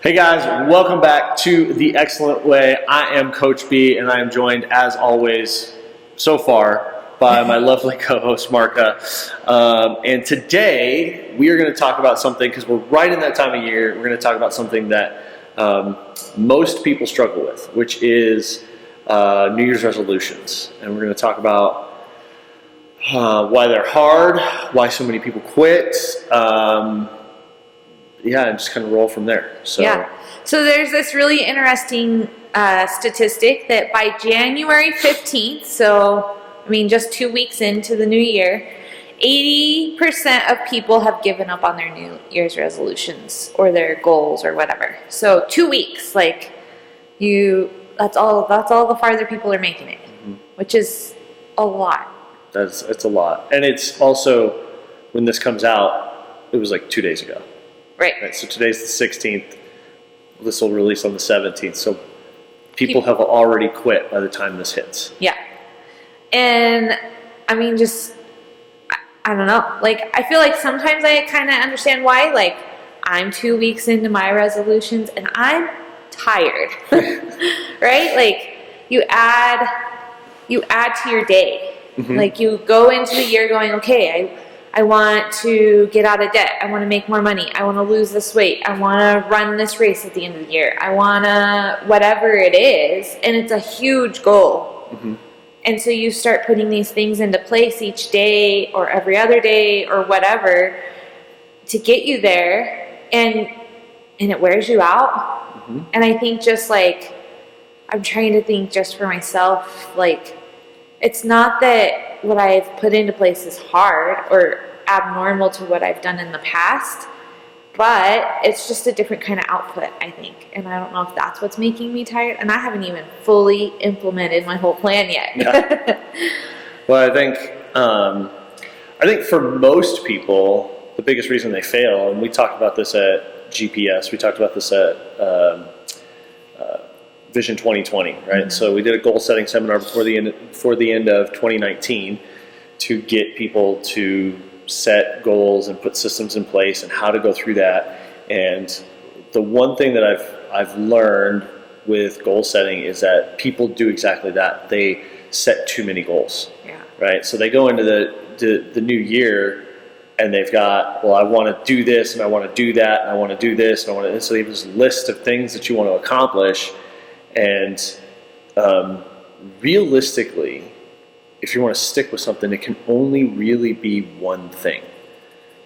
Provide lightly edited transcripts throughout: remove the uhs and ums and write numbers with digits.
Hey guys, welcome back to The Excellent Way. I am Coach B, and I am joined, as always, so far, by my lovely co-host, Marka. And today, we are going to talk about something, because we're right in that time of year, we're going to talk about something that most people struggle with, which is New Year's resolutions. And we're going to talk about why they're hard, why so many people quit, and just kind of roll from there. So there's this really interesting statistic that by January 15th, just 2 weeks into the new year, 80% of people have given up on their New Year's resolutions or their goals or whatever. So 2 weeks, that's all the farther people are making it, which is a lot. It's a lot. And it's also, when this comes out, it was like 2 days ago. Right. So today's the 16th. This will release on the 17th. So people have already quit by the time this hits. Yeah. And I don't know. I feel like sometimes I kind of understand why. I'm 2 weeks into my resolutions and I'm tired. Right? You add to your day. Mm-hmm. You go into the year going, okay, I want to get out of debt. I want to make more money. I want to lose this weight. I want to run this race at the end of the year. I want to, whatever it is. And it's a huge goal. Mm-hmm. And so you start putting these things into place each day or every other day or whatever to get you there. And it wears you out. Mm-hmm. And I think I'm trying to think just for myself, it's not that what I've put into place is hard or abnormal to what I've done in the past, but it's just a different kind of output, I think. And I don't know if that's what's making me tired. And I haven't even fully implemented my whole plan yet. Yeah. Well, I think for most people, the biggest reason they fail, and we talked about this at GPS, we talked about this at Vision 2020, right? Mm-hmm. So we did a goal setting seminar before the end of 2019 to get people to set goals and put systems in place and how to go through that. And the one thing that I've learned with goal setting is that people do exactly that. They set too many goals. Yeah. Right? So they go into the new year and they've got, well, I want to do this and I want to do that and I want to do this and I want to. So they have this list of things that you want to accomplish. And realistically, if you want to stick with something, it can only really be one thing.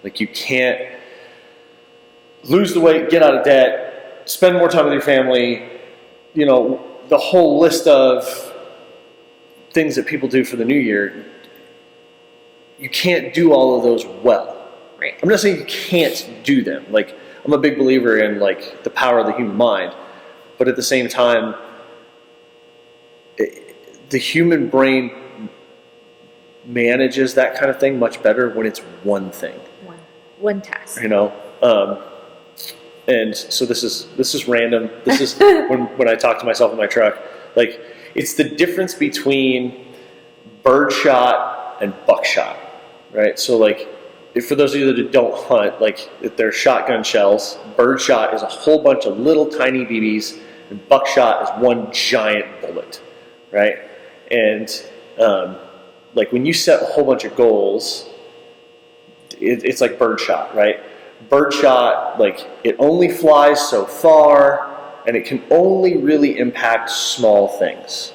You can't lose the weight, get out of debt, spend more time with your family, the whole list of things that people do for the new year. You can't do all of those well. Right. I'm not saying you can't do them. I'm a big believer in the power of the human mind. But at the same time, the human brain manages that kind of thing much better when it's one thing. One task. And so this is random. This is when I talk to myself in my truck. It's the difference between birdshot and buckshot, right? So for those of you that don't hunt, if they're shotgun shells, birdshot is a whole bunch of little tiny BBs, and buckshot is one giant bullet, right? And when you set a whole bunch of goals, it's like birdshot, right? Birdshot, it only flies so far, and it can only really impact small things,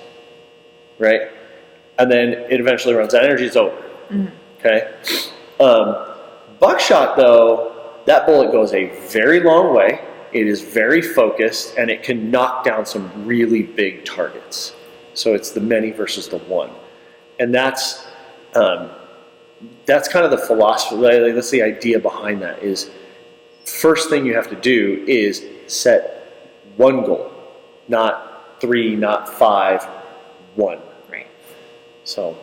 right? And then it eventually runs out of energy, it's over. Mm-hmm. Okay? Buckshot, though, that bullet goes a very long way. It is very focused, and it can knock down some really big targets. So it's the many versus the one. And that's kind of the philosophy, that's the idea behind that is first thing you have to do is set one goal, not 3, not 5, 1. Right. So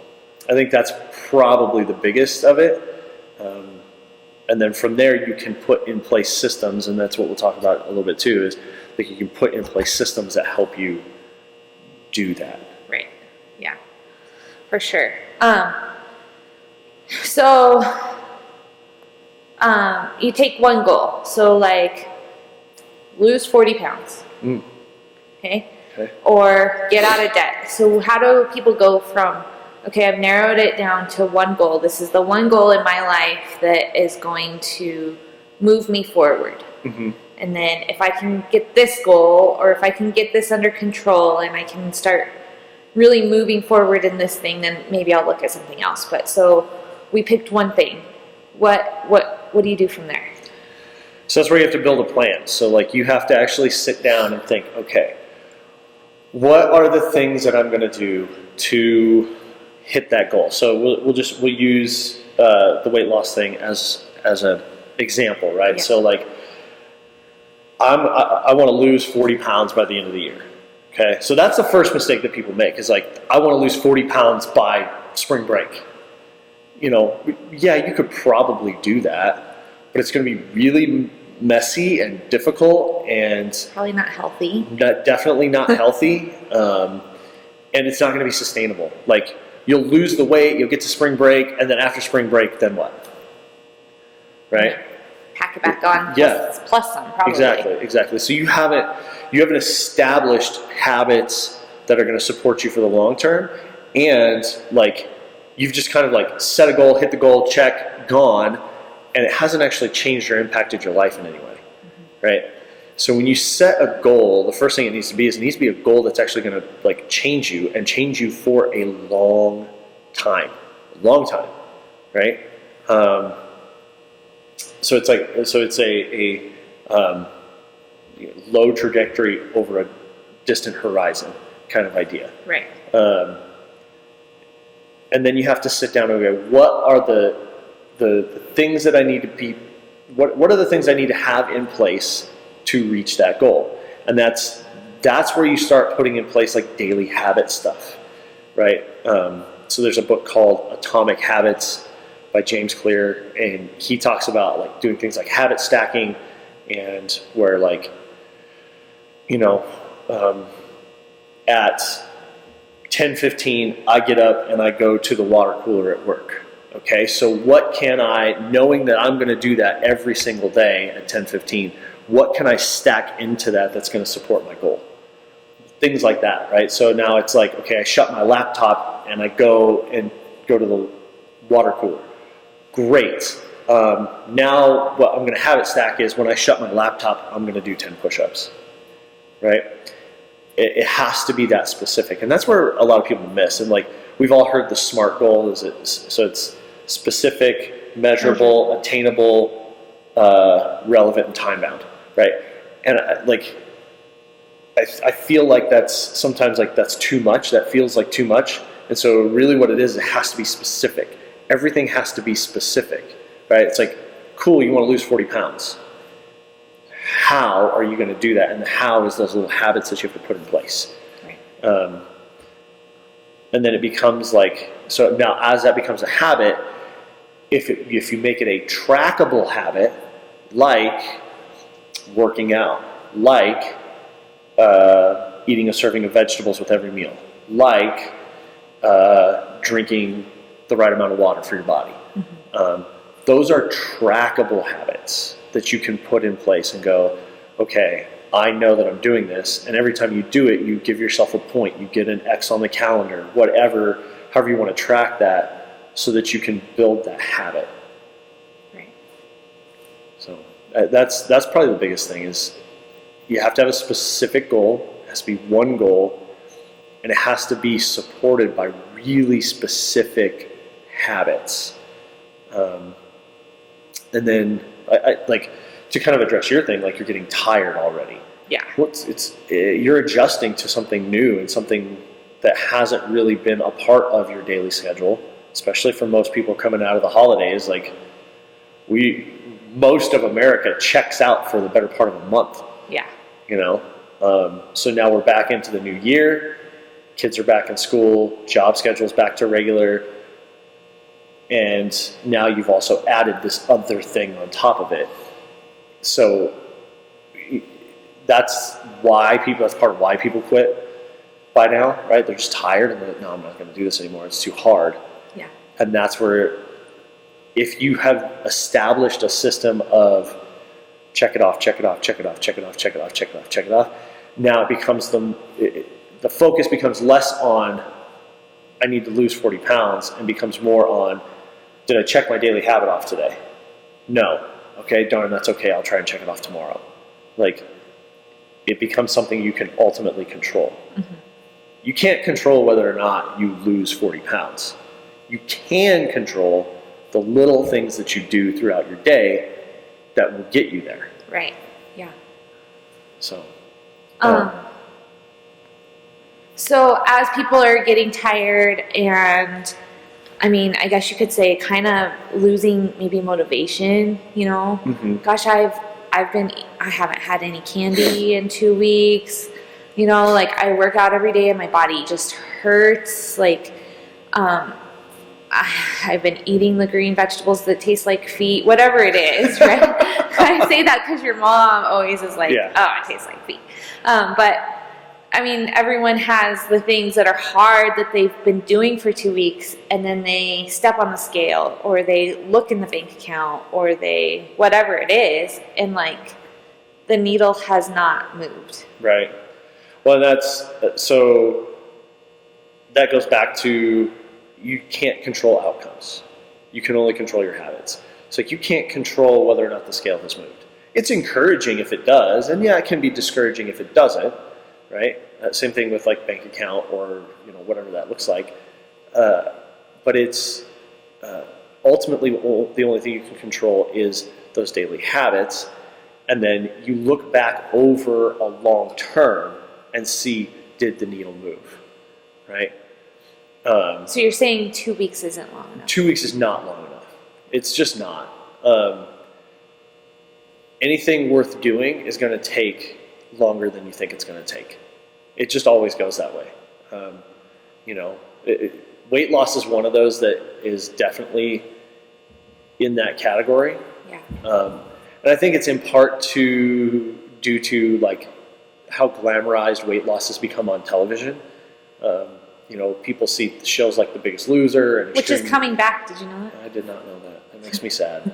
I think that's probably the biggest of it. And then from there you can put in place systems, and that's what we'll talk about a little bit too, is you can put in place systems that help you do that. Right. Yeah. For sure. So you take one goal. So lose 40 pounds. Okay? Okay. Or get out of debt. So how do people go from, okay, I've narrowed it down to one goal. This is the one goal in my life that is going to move me forward. And then if I can get this goal, or if I can get this under control and I can start really moving forward in this thing, then maybe I'll look at something else. But so we picked one thing. What do you do from there? So that's where you have to build a plan. So like you have to actually sit down and think, okay, what are the things that I'm going to do to hit that goal? So we'll use the weight loss thing as an example, right? Yeah. So like I want to lose 40 pounds by the end of the year. Okay, so that's the first mistake that people make is like, I want to lose 40 pounds by spring break. You know, yeah, you could probably do that, but it's going to be really messy and difficult and Probably not healthy. definitely not healthy, and it's not going to be sustainable. Like, you'll lose the weight, you'll get to spring break, and then after spring break, then what? Right? Pack it back on. Yeah. Plus some, probably. Exactly. So you haven't established habits that are going to support you for the long term, and like you've just kind of like set a goal, hit the goal, check, gone, and it hasn't actually changed or impacted your life in any way, right? So when you set a goal, the first thing it needs to be is it needs to be a goal that's actually going to like change you for a long time, right? So it's a low trajectory over a distant horizon kind of idea. Right. And then you have to sit down and go, what are the things that I need to be, what are the things I need to have in place to reach that goal? And that's where you start putting in place like daily habit stuff, right? So there's a book called Atomic Habits by James Clear, and he talks about like doing things like habit stacking, and where like, you know, at 10:15 I get up and I go to the water cooler at work. Okay, so what can I, knowing that I'm going to do that every single day at 10:15, what can I stack into that that's going to support my goal? Things like that, right? So now it's like, okay, I shut my laptop and I go to the water cooler. Great. Now what I'm going to have it stack is when I shut my laptop, I'm going to do 10 push-ups, right? It has to be that specific. And that's where a lot of people miss. And like, we've all heard the SMART goal. So it's specific, measurable, attainable, relevant, and time-bound, right? And I feel like that's sometimes like that's too much. That feels like too much. And so really what it is, it has to be specific. Everything has to be specific, right? It's like, cool, you want to lose 40 pounds. How are you going to do that? And the how is those little habits that you have to put in place. Right. And then it becomes like, so now as that becomes a habit, if you make it a trackable habit, like working out, like eating a serving of vegetables with every meal, like drinking the right amount of water for your body. Those are trackable habits that you can put in place and go, okay, I know that I'm doing this, and every time you do it, you give yourself a point, you get an X on the calendar, whatever, however you want to track that, so that you can build that habit. Right. So that's probably the biggest thing is you have to have a specific goal. It has to be one goal, and it has to be supported by really specific habits. And then I like to kind of address your thing, like you're getting tired already. Yeah. Well, you're adjusting to something new and something that hasn't really been a part of your daily schedule, especially for most people coming out of the holidays. Like most of America checks out for the better part of a month. Yeah. You know, so now we're back into the new year. Kids are back in school. Job schedule's back to regular. And now you've also added this other thing on top of it. So that's part of why people quit by now, right? They're just tired and they're like, no, I'm not going to do this anymore. It's too hard. Yeah. And that's where, if you have established a system of check it off, check it off, check it off, check it off, check it off, check it off, check it off. Now it becomes the focus becomes less on I need to lose 40 pounds and becomes more on, did I check my daily habit off today? No. Okay, darn, that's okay. I'll try and check it off tomorrow. Like, it becomes something you can ultimately control. Mm-hmm. You can't control whether or not you lose 40 pounds. You can control the little things that you do throughout your day that will get you there. Right. Yeah. So. So as people are getting tired and, I mean, I guess you could say kind of losing maybe motivation, you know, mm-hmm. Gosh, I haven't had any candy in 2 weeks, you know, like I work out every day and my body just hurts. Like, I've been eating the green vegetables that taste like feet, whatever it is, right? I say that because your mom always is like, yeah. Oh, it tastes like feet. But I mean, everyone has the things that are hard that they've been doing for 2 weeks, and then they step on the scale, or they look in the bank account, or they, whatever it is, and like the needle has not moved. Right. Well, so that goes back to, you can't control outcomes. You can only control your habits. So you can't control whether or not the scale has moved. It's encouraging if it does, and yeah, it can be discouraging if it doesn't. Right? Same thing with like bank account or, you know, whatever that looks like. But it's ultimately the only thing you can control is those daily habits. And then you look back over a long term and see, did the needle move? Right? So you're saying 2 weeks isn't long enough? 2 weeks is not long enough. It's just not. Anything worth doing is going to take longer than you think it's going to take. It just always goes that way. You know, weight loss is one of those that is definitely in that category. Yeah. And I think it's in part due to like how glamorized weight loss has become on television. You know, people see shows like The Biggest Loser and which is coming back. Did you know that? I did not know that. That makes me sad.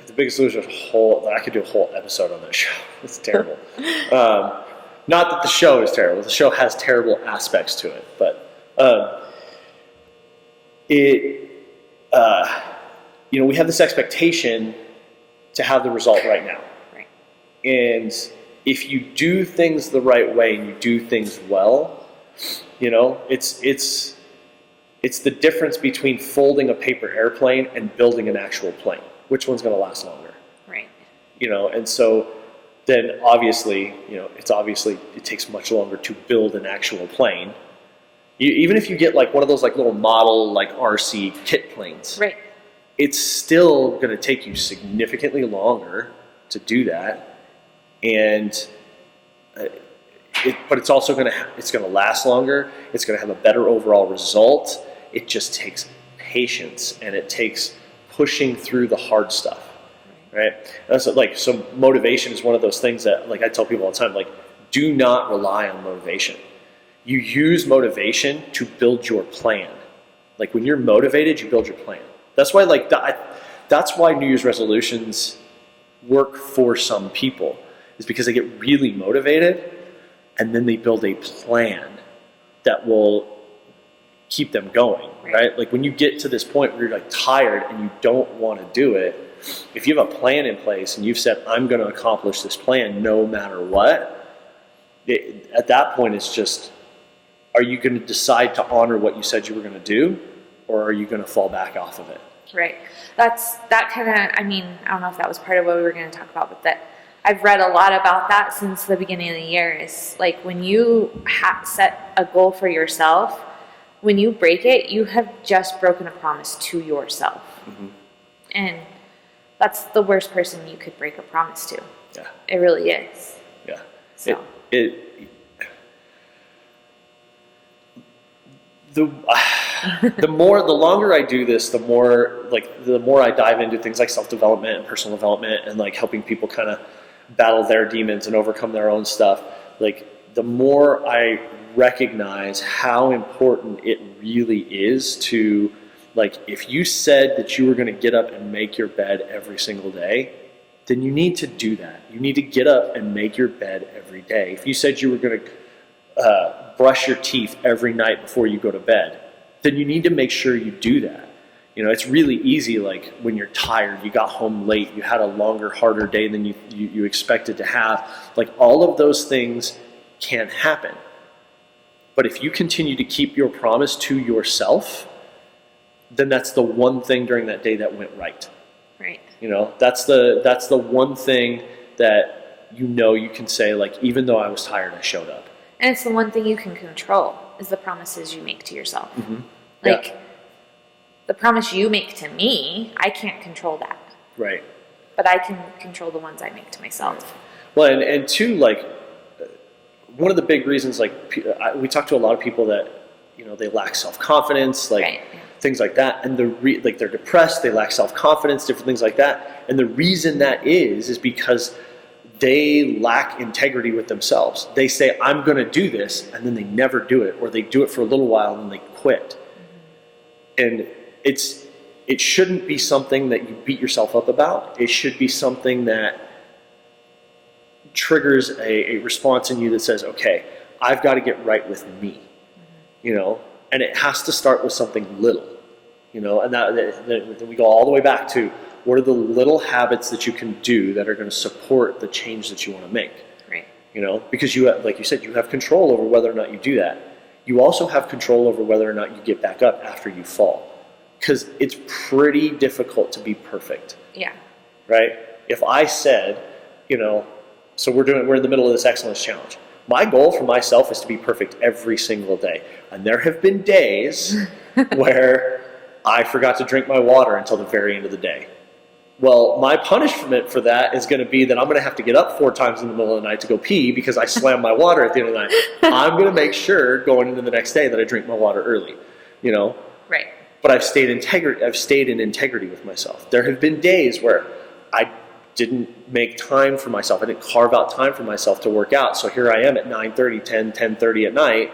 The Biggest Loser I could do a whole episode on that show. It's terrible. Not that the show is terrible. The show has terrible aspects to it, but you know, we have this expectation to have the result right now. Right. And if you do things the right way and you do things well, you know, it's the difference between folding a paper airplane and building an actual plane. Which one's going to last longer? Right. You know, and so then obviously, you know, it takes much longer to build an actual plane. Even if you get like one of those like little model like RC kit planes, right? It's still going to take you significantly longer to do that, and but it's also going to last longer. It's going to have a better overall result. It just takes patience, and it takes pushing through the hard stuff, right? So motivation is one of those things that, like, I tell people all the time, like, do not rely on motivation. You use motivation to build your plan. Like, when you're motivated, you build your plan. That's why, like, that's why New Year's resolutions work for some people, is because they get really motivated, and then they build a plan that will keep them going, right? Like when you get to this point where you're like tired and you don't want to do it, if you have a plan in place and you've said, I'm going to accomplish this plan no matter what, at that point it's just, are you going to decide to honor what you said you were going to do, or are you going to fall back off of it? Right. That kind of, I mean, I don't know if that was part of what we were going to talk about, but that I've read a lot about that since the beginning of the year. Is like when you set a goal for yourself, when you break it, you have just broken a promise to yourself. Mm-hmm. And that's the worst person you could break a promise to. Yeah. It really is. Yeah. So. The longer I do this, the more I dive into things like self-development and personal development and like helping people kind of battle their demons and overcome their own stuff. Like, the more I recognize how important it really is to like if you said that you were going to get up and make your bed every single day, then you need to do that. You need to get up and make your bed every day. If you said you were going to brush your teeth every night before you go to bed, then you need to make sure you do that. You know, it's really easy, like when you're tired, you got home late, you had a longer, harder day than you expected to have. Like all of those things can happen. But if you continue to keep your promise to yourself, then that's the one thing during that day that went right. Right. You know, that's the one thing that you can say, like, even though I was tired, I showed up. And it's the one thing you can control is the promises you make to yourself. Mm-hmm. Like, the promise you make to me, I can't control that. Right. But I can control the ones I make to myself. Well, and two, like, one of the big reasons, like, we talk to a lot of people that, you know, they lack self-confidence, like, Right. things like that. And like, they're depressed, they lack self-confidence, different things like that. And the reason that is because they lack integrity with themselves. They say, I'm going to do this, and then they never do it, or they do it for a little while and then they quit. Mm-hmm. And it shouldn't be something that you beat yourself up about. It should be something that triggers a response in you that says, okay, I've got to get right with me, mm-hmm. you know, and it has to start with something little, you know, and then we go all the way back to what are the little habits that you can do that are going to support the change that you want to make, right? You know, because you have, like you said, you have control over whether or not you do that. You also have control over whether or not you get back up after you fall, because it's pretty difficult to be perfect. Yeah. Right? If I said, you know, so we're in the middle of this excellence challenge. My goal for myself is to be perfect every single day. And there have been days where I forgot to drink my water until the very end of the day. Well, my punishment for that is going to be that I'm going to have to get up 4 times in the middle of the night to go pee because I slammed my water at the end of the night. I'm going to make sure going into the next day that I drink my water early, you know? Right. But I've stayed in integrity with myself. There have been days where I didn't make time for myself. I didn't carve out time for myself to work out. So here I am at 9:30, 10:30 at night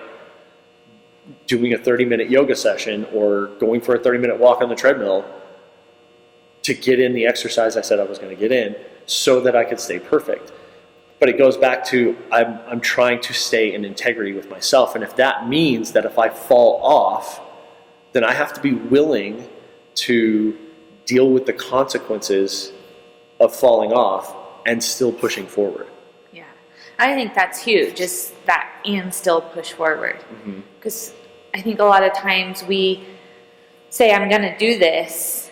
doing a 30-minute yoga session or going for a 30-minute walk on the treadmill to get in the exercise I said I was going to get in so that I could stay perfect. But it goes back to I'm trying to stay in integrity with myself. And if that means that if I fall off, then I have to be willing to deal with the consequences of falling off and still pushing forward. Yeah. I think that's huge, just that and still push forward. Because I think a lot of times we say, I'm going to do this,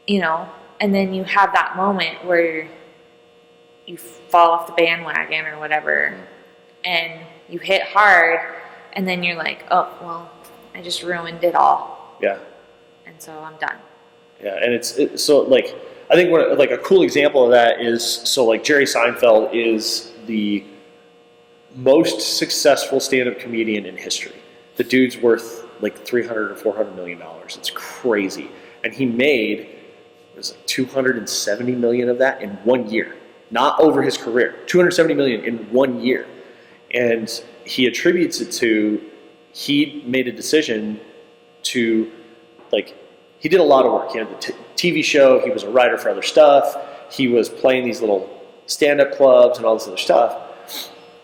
you know, and then you have that moment where you fall off the bandwagon or whatever, and you hit hard, and then you're like, oh, well, I just ruined it all. Yeah. And so I'm done. Yeah, and it's so, like, I think like a cool example of that is, so like Jerry Seinfeld is the most successful stand-up comedian in history. The dude's worth like $300 or $400 million. It's crazy. And he made, it was like 270 million of that in 1 year. Not over his career. 270 million in 1 year. And he attributes it to, he made a decision to, like, he did a lot of work. He had the TV show. He was a writer for other stuff. He was playing these little stand-up clubs and all this other stuff.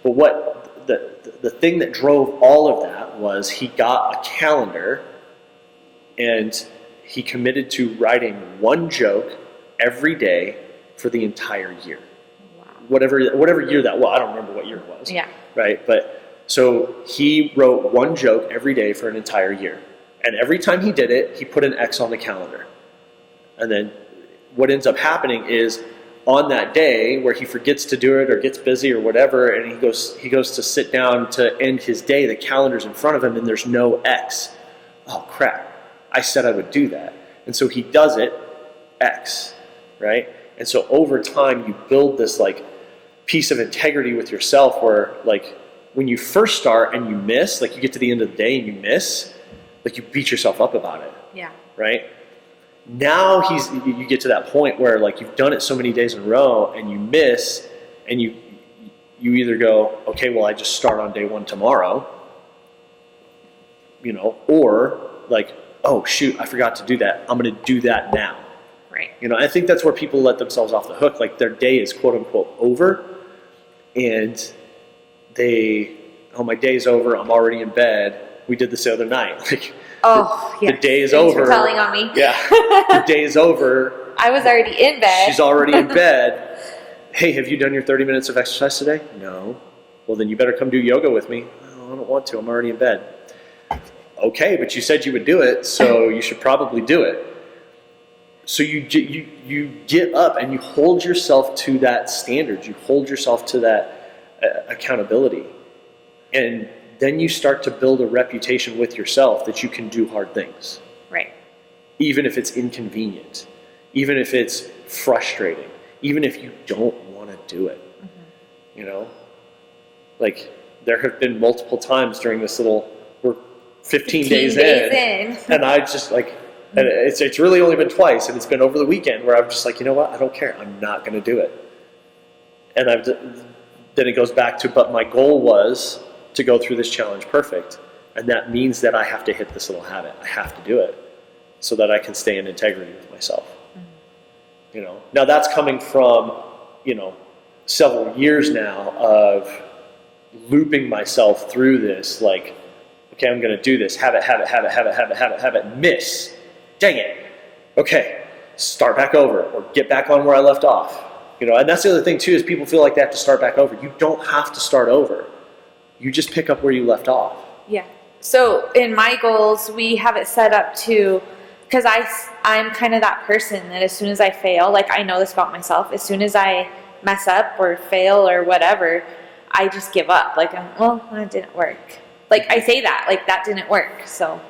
But what the thing that drove all of that was he got a calendar and he committed to writing one joke every day for the entire year. Wow. Whatever year that was. I don't remember what year it was. Yeah. Right? But so he wrote one joke every day for an entire year. And every time he did it, he put an X on the calendar. And then what ends up happening is on that day where he forgets to do it or gets busy or whatever, and he goes to sit down to end his day, the calendar's in front of him and there's no X. Oh crap, I said I would do that. And so he does it, X, right? And so over time you build this like piece of integrity with yourself where like when you first start and you miss, like you get to the end of the day and you miss, like you beat yourself up about it. Yeah. Right? Now you get to that point where like you've done it so many days in a row and you miss and you either go, okay, well I just start on day one tomorrow, you know, or like oh shoot, I forgot to do that. I'm going to do that now. Right. I think that's where people let themselves off the hook. Like their day is quote unquote over, and my day's over. I'm already in bed. We did this the other night. Like, the day is Thanks over. for telling on me. Yeah, the day is over. I was already in bed. She's already in bed. Hey, have you done your 30 minutes of exercise today? No. Well, then you better come do yoga with me. Oh, I don't want to. I'm already in bed. Okay, but you said you would do it, so you should probably do it. So you get up and you hold yourself to that standard. You hold yourself to that accountability. And then you start to build a reputation with yourself that you can do hard things. Right. Even if it's inconvenient. Even if it's frustrating. Even if you don't want to do it. Mm-hmm. Like there have been multiple times during this we're 15 days in. And I just like, and it's really only been twice, and it's been over the weekend where I'm just like, you know what, I don't care. I'm not going to do it. And then it goes back to, but my goal was to go through this challenge perfect. And that means that I have to hit this little habit. I have to do it so that I can stay in integrity with myself. Mm-hmm. Now that's coming from, several years now of looping myself through this, like, okay, I'm going to do this, habit, miss. Dang it. Okay, start back over or get back on where I left off. And that's the other thing too, is people feel like they have to start back over. You don't have to start over. You just pick up where you left off. Yeah. So in my goals, we have it set up to, because I'm kind of that person that as soon as I fail, like I know this about myself, as soon as I mess up or fail or whatever, I just give up. Like, well, that didn't work. Like I say that, like that didn't work. So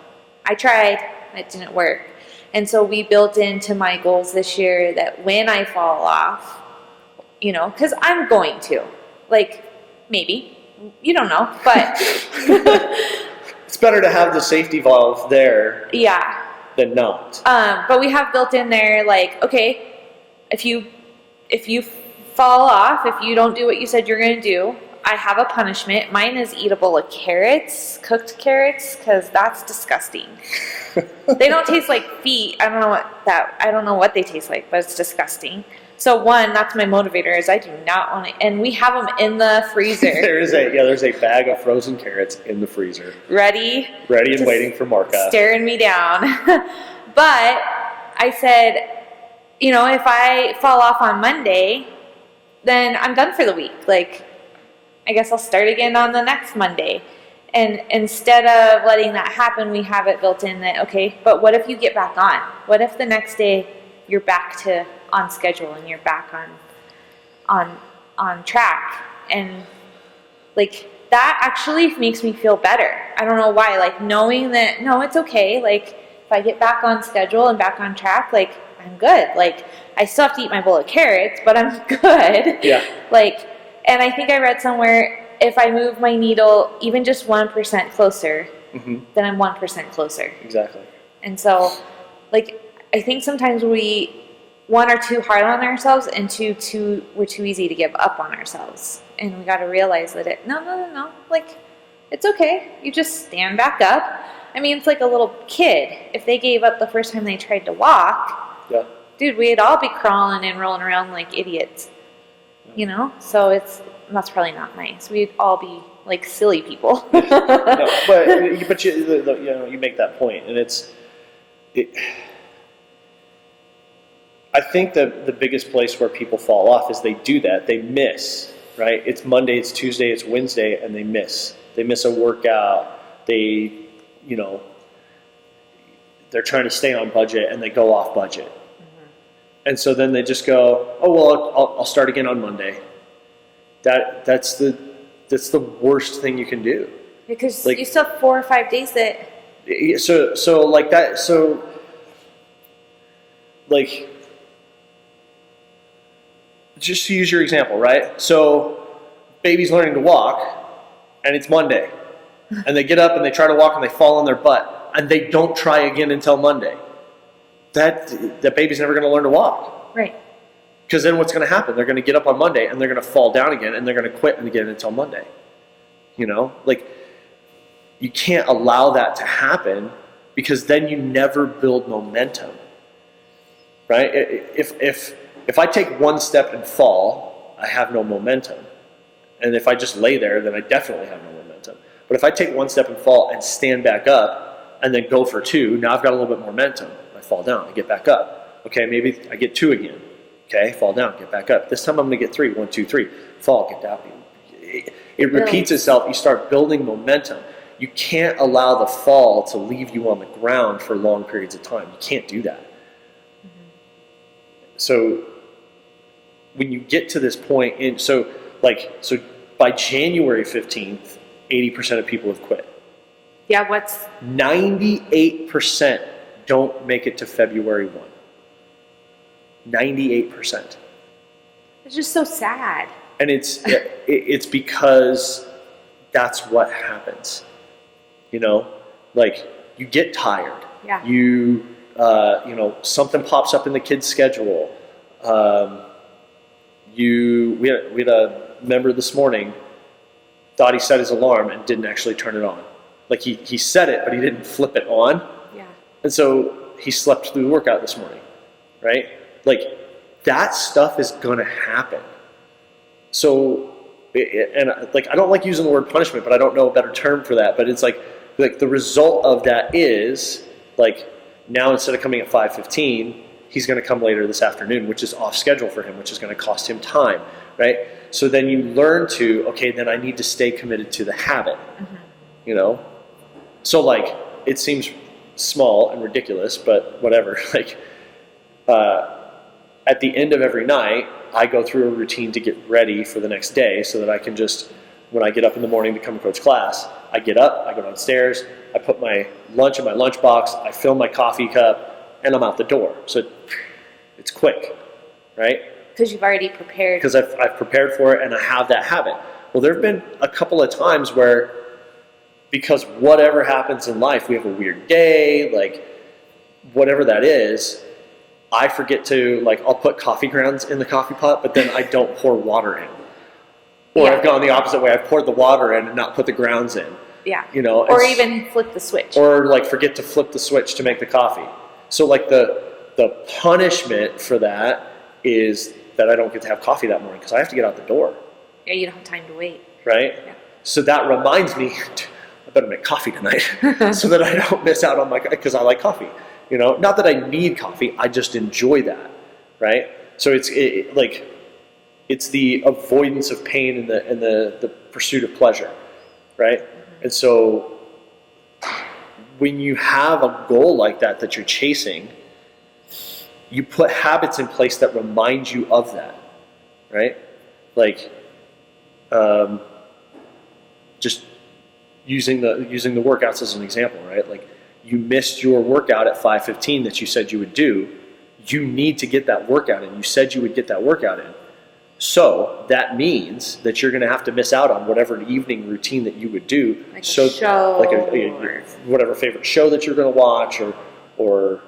I tried, it didn't work. And so we built into my goals this year that when I fall off, because I'm going to, like, maybe, you don't know, but it's better to have the safety valve there. Yeah. Than not. But we have built in there, like, okay, if you fall off, if you don't do what you said you're going to do, I have a punishment. Mine is eat a bowl of carrots, cooked carrots, because that's disgusting. They don't taste like feet. I don't know what they taste like, but it's disgusting. So that's my motivator, is I do not want to, and we have them in the freezer. there's a bag of frozen carrots in the freezer. Ready and waiting for Marka. Staring me down. But I said, if I fall off on Monday, then I'm done for the week. Like, I guess I'll start again on the next Monday. And instead of letting that happen, we have it built in that, okay, but what if you get back on? What if the next day you're back to on schedule and you're back on track? And like that actually makes me feel better. I don't know why, like knowing that, no, it's okay. Like if I get back on schedule and back on track, like I'm good. Like I still have to eat my bowl of carrots, but I'm good. Yeah. Like, and I think I read somewhere, if I move my needle even just 1% closer, mm-hmm. then I'm 1% closer. Exactly. And so, like, I think sometimes we, one, are too hard on ourselves, and two, we're too easy to give up on ourselves. And we got to realize that no. Like, it's okay. You just stand back up. I mean, it's like a little kid. If they gave up the first time they tried to walk, yeah. Dude, we'd all be crawling and rolling around like idiots. So that's probably not nice. We'd all be like silly people. No, but you make that point, and I think the biggest place where people fall off is they do that. They miss, right? It's Monday, it's Tuesday, it's Wednesday, and they miss. They miss a workout. They're trying to stay on budget, and they go off budget. And so then they just go, oh, well, I'll start again on Monday. That's the worst thing you can do. Because you still have 4 or 5 days that... So like that, so like, just to use your example, right? So baby's learning to walk, and it's Monday. And they get up and they try to walk and they fall on their butt, and they don't try again until Monday. That baby's never going to learn to walk. Right. Because then what's going to happen? They're going to get up on Monday and they're going to fall down again and they're going to quit again until Monday. Like, you can't allow that to happen because then you never build momentum, right? If I take one step and fall, I have no momentum. And if I just lay there, then I definitely have no momentum. But if I take one step and fall and stand back up and then go for two, now I've got a little bit more momentum. I fall down, I get back up. Okay, maybe I get two again. Okay, fall down, get back up. This time I'm going to get three. 1, 2, 3. Fall, get down. It repeats itself. You start building momentum. You can't allow the fall to leave you on the ground for long periods of time. You can't do that. So when you get to this point, so by January 15th, 80% of people have quit. Yeah, what's 98% don't make it to February 1. 98%. It's just so sad. And it's because that's what happens. You know, like you get tired. Yeah. You something pops up in the kid's schedule. We had a member this morning thought he set his alarm and didn't actually turn it on. Like he set it, but he didn't flip it on. Yeah. And so he slept through the workout this morning, right? Like that stuff is gonna happen. So, I don't like using the word punishment, but I don't know a better term for that. But it's like the result of that is like now instead of coming at 5:15, he's going to come later this afternoon, which is off schedule for him, which is going to cost him time, right? So then you learn to, okay, then I need to stay committed to the habit, you know? So like, it seems small and ridiculous, but whatever. Like, at the end of every night, I go through a routine to get ready for the next day so that I can just, when I get up in the morning to come coach class, I get up, I go downstairs, I put my lunch in my lunchbox, I fill my coffee cup, and I'm out the door. So it's quick, right? Because you've already prepared. Because I've prepared for it and I have that habit. Well, there have been a couple of times where, because whatever happens in life, we have a weird day, like whatever that is, I forget to, like, I'll put coffee grounds in the coffee pot, but then I don't pour water in. Or I've gone the opposite way. I've poured the water in and not put the grounds in. Yeah. You know, or even flip the switch. Or like forget to flip the switch to make the coffee. So like the punishment for that is that I don't get to have coffee that morning because I have to get out the door. Yeah, you don't have time to wait. Right? Yeah. So that reminds me, I better make coffee tonight so that I don't miss out on because I like coffee. You know, not that I need coffee, I just enjoy that, right? So it's the avoidance of pain and the pursuit of pleasure, right? And so when you have a goal like that you're chasing, you put habits in place that remind you of that, right? Like, just using the workouts as an example, right? Like, you missed your workout at 5:15 that you said you would do. You need to get that workout in. You said you would get that workout in. So that means that you're going to have to miss out on whatever evening routine that you would do. Like a show. Like whatever favorite show that you're going to watch or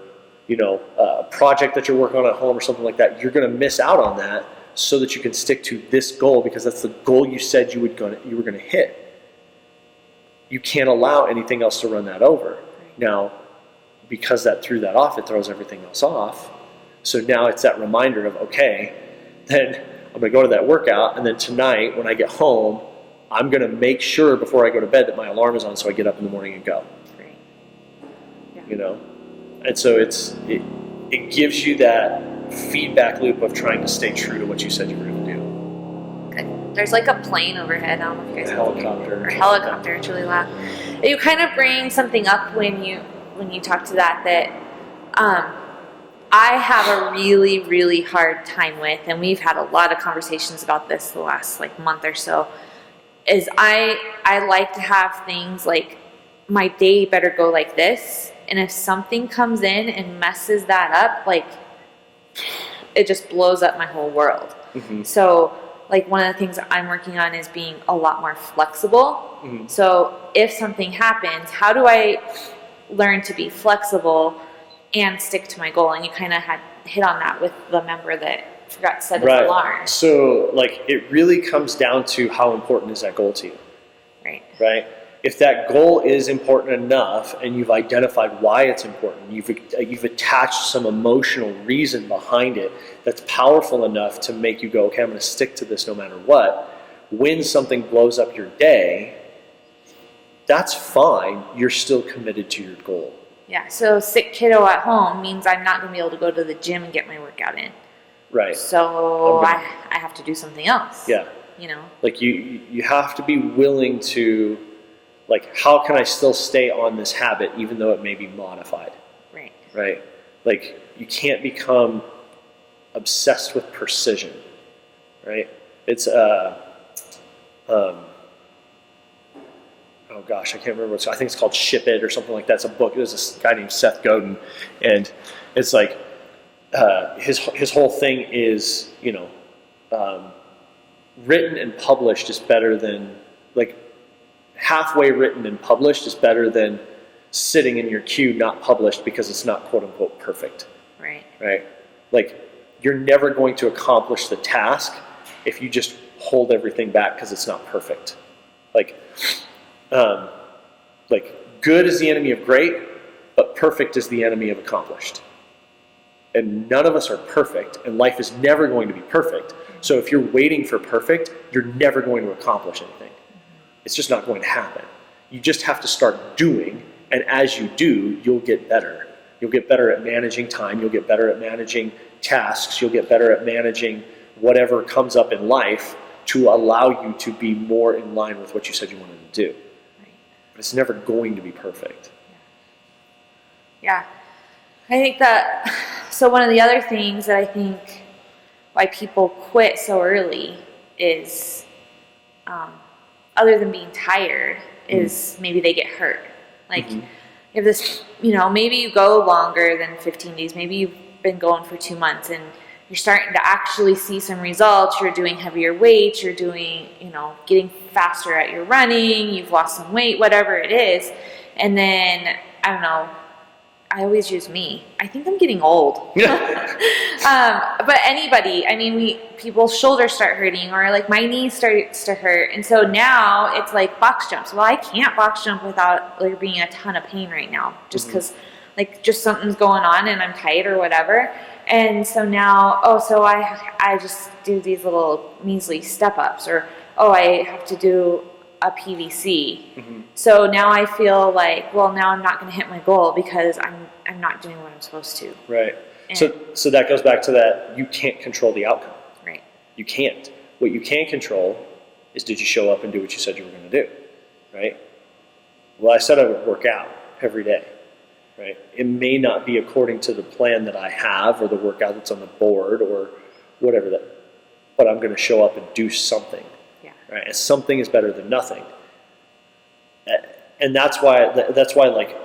you know, a project that you're working on at home or something like that. You're going to miss out on that so that you can stick to this goal because that's the goal you said you were going to hit. You can't allow anything else to run that over. Now, because that threw that off, it throws everything else off. So now it's that reminder of, okay, then I'm going to go to that workout, and then tonight when I get home, I'm going to make sure before I go to bed that my alarm is on so I get up in the morning and go. Right. Yeah. You know? And so it gives you that feedback loop of trying to stay true to what you said you were going to do. There's like a plane overhead. I don't know if you guys Helicopter. Or helicopter. It's really loud. You kind of bring something up when you talk to that I have a really, really hard time with, and we've had a lot of conversations about this the last like month or so, is I like to have things like my day better go like this, and if something comes in and messes that up, like it just blows up my whole world. Mm-hmm. So like one of the things that I'm working on is being a lot more flexible. Mm-hmm. So if something happens, how do I learn to be flexible and stick to my goal? And you kind of had hit on that with the member that forgot to set his alarm. So like it really comes down to how important is that goal to you. Right. Right. if that goal is important enough and you've identified why it's important, you've attached some emotional reason behind it that's powerful enough to make you go, okay, I'm going to stick to this no matter what. When something blows up your day, that's fine. You're still committed to your goal. Yeah, so sick kiddo at home means I'm not going to be able to go to the gym and get my workout in. Right. So I have to do something else. Yeah. You know? Like you have to be willing to, like, how can I still stay on this habit even though it may be modified? Right. Right? Like, you can't become obsessed with precision. Right? It's, oh gosh, I can't remember I think it's called Ship It or something like that. It's a book. It was this guy named Seth Godin, and it's like his whole thing is, you know, written and published is better than, like, halfway written and published is better than sitting in your queue not published because it's not quote unquote perfect. Right. Right? Like, you're never going to accomplish the task if you just hold everything back because it's not perfect. Like good is the enemy of great, but perfect is the enemy of accomplished. And none of us are perfect, and life is never going to be perfect. So if you're waiting for perfect, you're never going to accomplish anything. It's just not going to happen. You just have to start doing, and as you do, you'll get better. You'll get better at managing time, you'll get better at managing tasks, you'll get better at managing whatever comes up in life to allow you to be more in line with what you said you wanted to do. Right. But it's never going to be perfect. Yeah. I think that, so one of the other things that I think why people quit so early is, other than being tired, is maybe they get hurt. Like, you have this, you know, maybe you go longer than 15 days, maybe you've been going for 2 months and you're starting to actually see some results. You're doing heavier weights, you're doing, you know, getting faster at your running, you've lost some weight, whatever it is. And then, I don't know, I always use me. I think I'm getting old. But anybody, I mean, people's shoulders start hurting, or like my knee starts to hurt. And so now it's like box jumps. Well, I can't box jump without like being in a ton of pain right now, just because like just something's going on and I'm tight or whatever. And so now, I just do these little measly step ups, or, I have to do a PVC. So now I feel like, well, now I'm not going to hit my goal because I'm not doing what I'm supposed to. Right. So that goes back to that you can't control the outcome. Right. You can't. What you can control is, did you show up and do what you said you were going to do? Right? Well, I said I would work out every day. Right? It may not be according to the plan that I have or the workout that's on the board or whatever that, but I'm going to show up and do something. Yeah. Right? And something is better than nothing. And that's why like,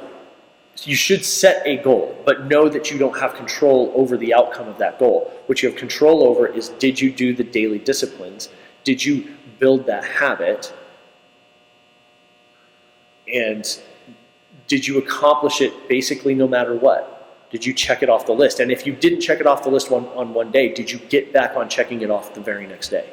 you should set a goal, but know that you don't have control over the outcome of that goal. What you have control over is, did you do the daily disciplines? Did you build that habit? And did you accomplish it basically no matter what? Did you check it off the list? And if you didn't check it off the list on one day, did you get back on checking it off the very next day?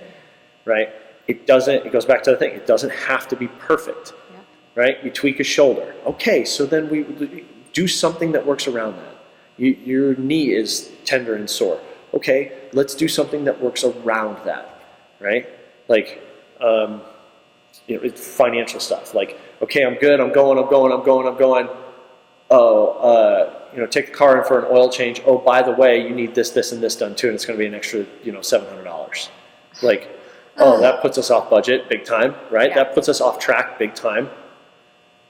Right? It goes back to the thing, it doesn't have to be perfect. Yeah. Right? You tweak a shoulder. Okay, so then we do something that works around that. Your knee is tender and sore. Okay, let's do something that works around that. Right? Like, it's financial stuff. Like, okay, I'm good, I'm going. Take the car in for an oil change. Oh, by the way, you need this, and this done too, and it's going to be an extra, $700. Like, that puts us off budget big time, right? Yeah. That puts us off track big time.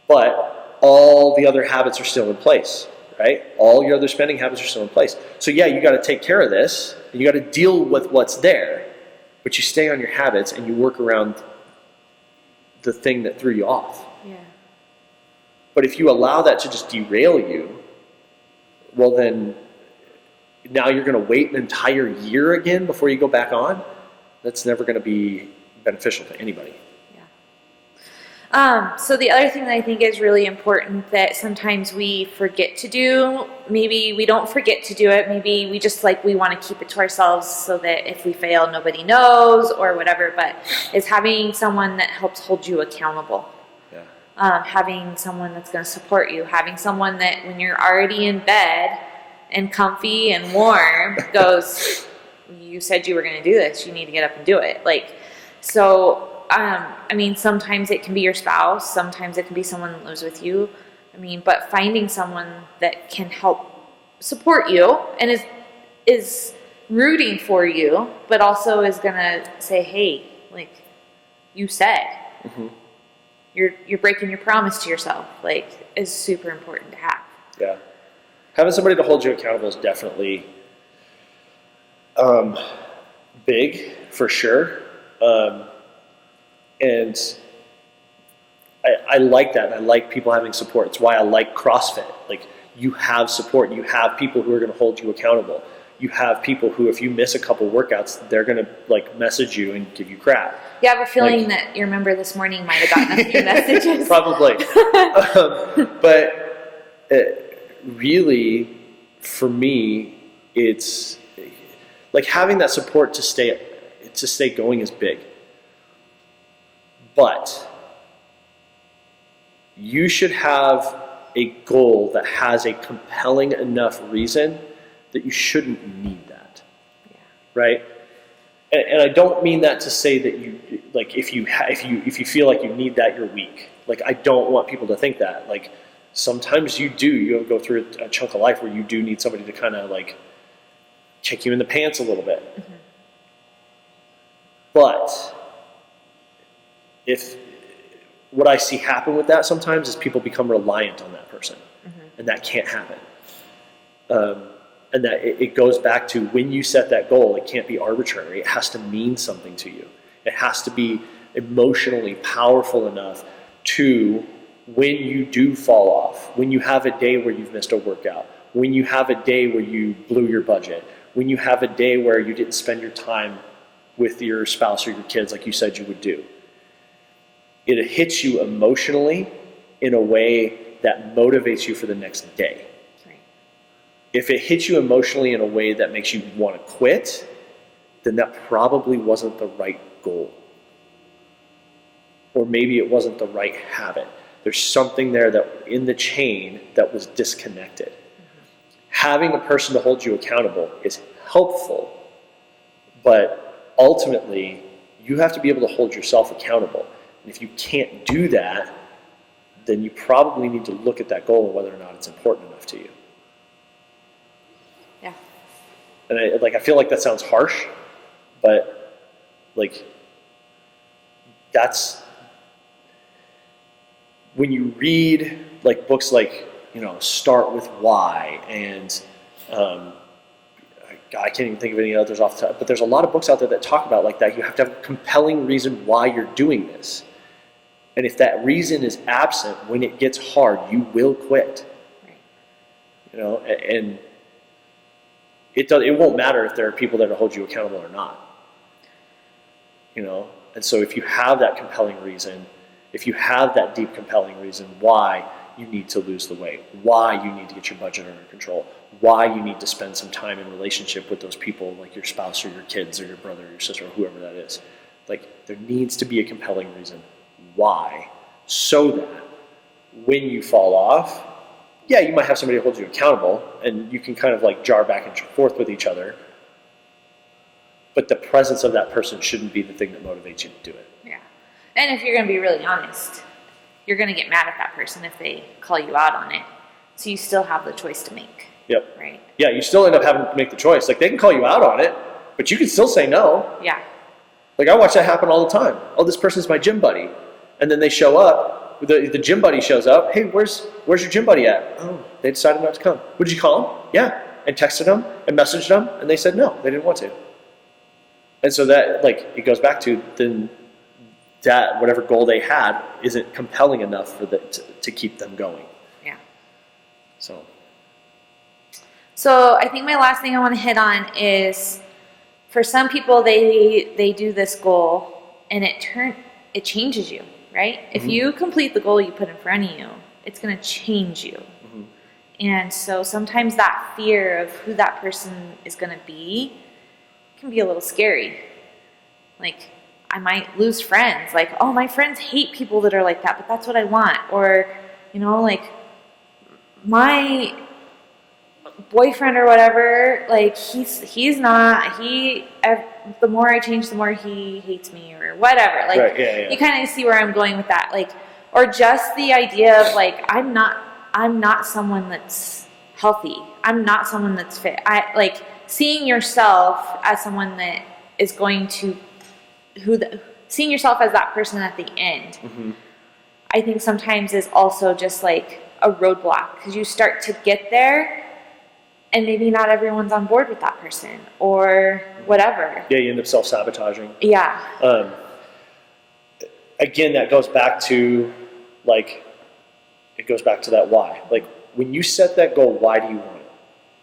But all the other habits are still in place, right? All your other spending habits are still in place. So yeah, you got to take care of this, and you got to deal with what's there, but you stay on your habits and you work around the thing that threw you off. Yeah. But if you allow that to just derail you, well then, now you're going to wait an entire year again before you go back on? That's never going to be beneficial to anybody. Yeah. So the other thing that I think is really important that sometimes we forget to do, maybe we don't forget to do it, maybe we just we want to keep it to ourselves so that if we fail, nobody knows or whatever, but is having someone that helps hold you accountable. Yeah. having someone that's going to support you, having someone that when you're already in bed and comfy and warm goes, you said you were going to do this, you need to get up and do it. Like, so, I mean, sometimes it can be your spouse, sometimes it can be someone that lives with you. I mean, but finding someone that can help support you and is rooting for you, but also is going to say, hey, like you said, you're breaking your promise to yourself, like, is super important to have. Yeah. Having somebody to hold you accountable is definitely big, for sure. And I like that. I like people having support. It's why I like CrossFit. Like, you have support. You have people who are going to hold you accountable. You have people who, if you miss a couple workouts, they're going to like message you and give you crap. You have a feeling that your member this morning might have gotten a few messages. Probably. But really, for me, it's like having that support to stay going is big. But you should have a goal that has a compelling enough reason that you shouldn't need that. Yeah. Right? And I don't mean that to say that you, like, if you feel like you need that, you're weak. Like, I don't want people to think that. Like, sometimes you go through a chunk of life where you do need somebody to kind of like kick you in the pants a little bit. Mm-hmm. But if what I see happen with that sometimes is people become reliant on that person, and that can't happen. And that it goes back to when you set that goal, it can't be arbitrary. It has to mean something to you. It has to be emotionally powerful enough to, when you do fall off, when you have a day where you've missed a workout, when you have a day where you blew your budget, when you have a day where you didn't spend your time with your spouse or your kids like you said you would do. It hits you emotionally in a way that motivates you for the next day. If it hits you emotionally in a way that makes you want to quit, then that probably wasn't the right goal. Or maybe it wasn't the right habit. There's something there that in the chain that was disconnected. Having a person to hold you accountable is helpful, but ultimately you have to be able to hold yourself accountable. And if you can't do that, then you probably need to look at that goal and whether or not it's important enough to you. Yeah. And I feel like that sounds harsh, but like that's when you read like books like, Start with Why, and I can't even think of any others off the top, but there's a lot of books out there that talk about like that. You have to have a compelling reason why you're doing this. And if that reason is absent, when it gets hard, you will quit. Right. And it won't matter if there are people that will hold you accountable or not. And so if you have that compelling reason, if you have that deep compelling reason why you need to lose the weight, why you need to get your budget under control, why you need to spend some time in relationship with those people like your spouse or your kids or your brother or your sister or whoever that is, like there needs to be a compelling reason why, so that when you fall off, yeah, you might have somebody to hold you accountable and you can kind of like jar back and forth with each other, but the presence of that person shouldn't be the thing that motivates you to do it. Yeah. And if you're going to be really honest, you're going to get mad at that person if they call you out on it. So you still have the choice to make. Yep. Right. Yeah, you still end up having to make the choice. Like, they can call you out on it, but you can still say no. Yeah. Like, I watch that happen all the time. Oh, this person's my gym buddy. And then they show up, the gym buddy shows up. Hey, where's your gym buddy at? Oh, they decided not to come. Would you call them? Yeah. And texted them and messaged them, and they said no, they didn't want to. And so that, like, it goes back to then that whatever goal they had isn't compelling enough for to keep them going. Yeah. So I think my last thing I want to hit on is, for some people, they do this goal and it changes you, right? Mm-hmm. If you complete the goal you put in front of you, it's going to change you. Mm-hmm. And so sometimes that fear of who that person is going to be can be a little scary. Like, I might lose friends. Like, oh, my friends hate people that are like that, but that's what I want. Or, you know, like my boyfriend or whatever, like he's not, the more I change, the more he hates me or whatever. Like, right, yeah. You kind of see where I'm going with that. Like, or just the idea of like, I'm not someone that's healthy. I'm not someone that's fit. I like seeing yourself as someone that is going to, seeing yourself as that person at the end. Mm-hmm. I think sometimes is also just like a roadblock, because you start to get there and maybe not everyone's on board with that person or whatever. Yeah, you end up self-sabotaging. Yeah. Again, that goes back to that why. Like, when you set that goal, why do you want it?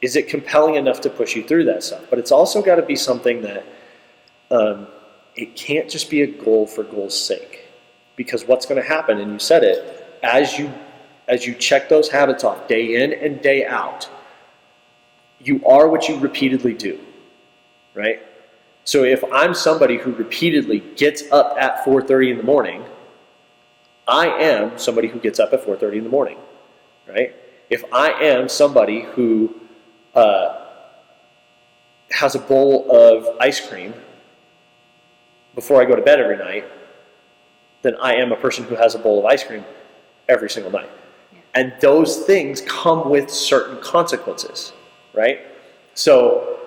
Is it compelling enough to push you through that stuff? But it's also got to be something that it can't just be a goal for goal's sake. Because what's going to happen, and you said it, as you check those habits off day in and day out, you are what you repeatedly do, right? So if I'm somebody who repeatedly gets up at 4:30 in the morning, I am somebody who gets up at 4:30 in the morning, right? If I am somebody who has a bowl of ice cream before I go to bed every night, then I am a person who has a bowl of ice cream every single night. Yeah. And those things come with certain consequences, right? So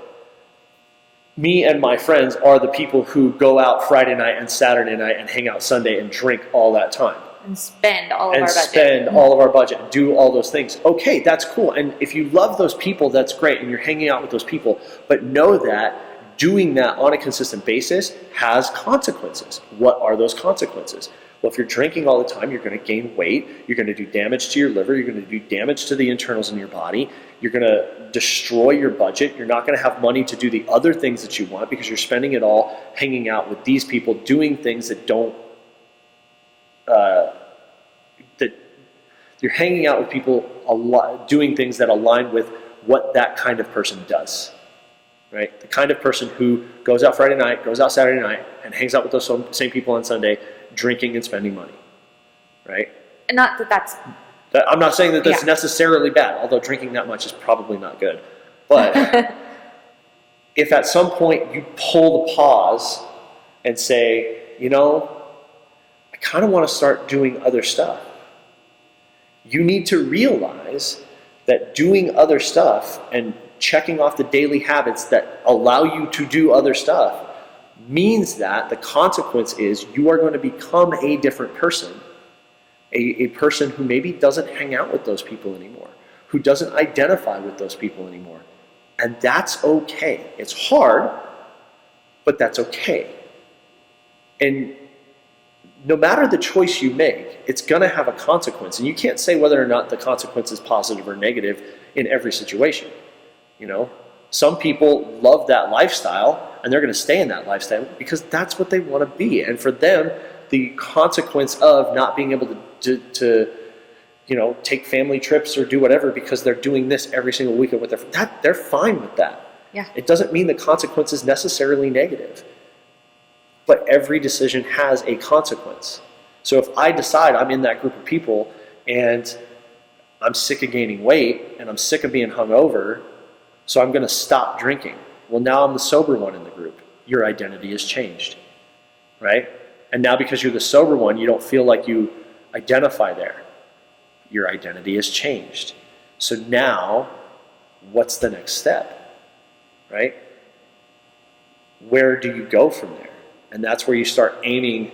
me and my friends are the people who go out Friday night and Saturday night and hang out Sunday and drink all that time. And spend all of our budget. And spend all of our budget and do all those things. Okay, that's cool. And if you love those people, that's great. And you're hanging out with those people. But know that doing that on a consistent basis has consequences. What are those consequences? Well, if you're drinking all the time, you're going to gain weight. You're going to do damage to your liver. You're going to do damage to the internals in your body. You're going to destroy your budget. You're not going to have money to do the other things that you want because you're spending it all hanging out with these people, doing things that don't, that you're hanging out with people doing things that align with what that kind of person does. Right? The kind of person who goes out Friday night, goes out Saturday night, and hangs out with those same people on Sunday, drinking and spending money. Right? And not that that's... I'm not saying that that's necessarily bad, although drinking that much is probably not good. But if at some point you pull the pause and say, you know, I kind of want to start doing other stuff, you need to realize that doing other stuff and checking off the daily habits that allow you to do other stuff means that the consequence is you are going to become a different person, a person who maybe doesn't hang out with those people anymore, who doesn't identify with those people anymore. And that's okay. It's hard, but that's okay. And no matter the choice you make, it's going to have a consequence. And you can't say whether or not the consequence is positive or negative in every situation. You know, some people love that lifestyle and they're going to stay in that lifestyle because that's what they want to be. And for them, the consequence of not being able to you know, take family trips or do whatever because they're doing this every single weekend with they're fine with that. Yeah. It doesn't mean the consequence is necessarily negative. But every decision has a consequence. So if I decide I'm in that group of people and I'm sick of gaining weight and I'm sick of being hungover, so I'm going to stop drinking. Well, now I'm the sober one in the group. Your identity has changed, right? And now because you're the sober one, you don't feel like you identify there. Your identity has changed. So now, what's the next step, right? Where do you go from there? And that's where you start aiming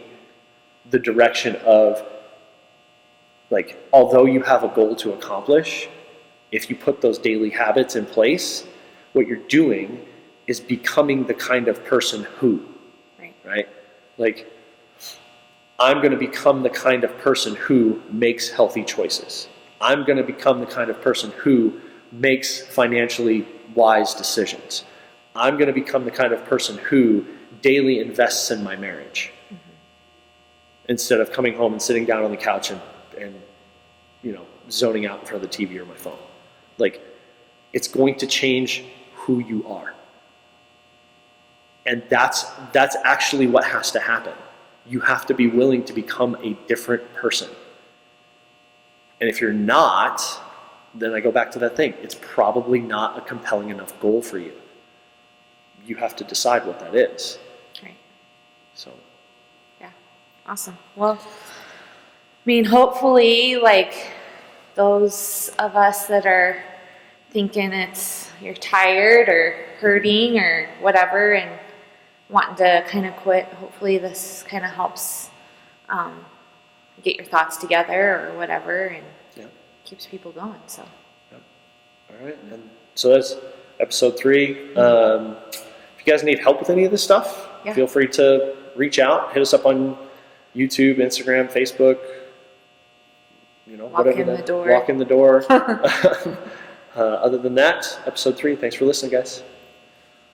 the direction of, like, although you have a goal to accomplish, if you put those daily habits in place, what you're doing is becoming the kind of person who, right? Like, I'm going to become the kind of person who makes healthy choices. I'm going to become the kind of person who makes financially wise decisions. I'm going to become the kind of person who daily invests in my marriage. Mm-hmm. Instead of coming home and sitting down on the couch and you know, zoning out in front of the TV or my phone. Like, it's going to change who you are. And that's actually what has to happen. You have to be willing to become a different person. And if you're not, then I go back to that thing. It's probably not a compelling enough goal for you. You have to decide what that is. Right. So. Yeah. Awesome. Well, I mean, hopefully, like, those of us that are thinking you're tired or hurting or whatever and wanting to kind of quit, hopefully this kind of helps get your thoughts together or whatever, and keeps people going. So. All right. And so that's episode 3. If you guys need help with any of this stuff, feel free to reach out. Hit us up on YouTube, Instagram, Facebook. Walk in the door. Walk in the door. Other than that, episode 3. Thanks for listening, guys.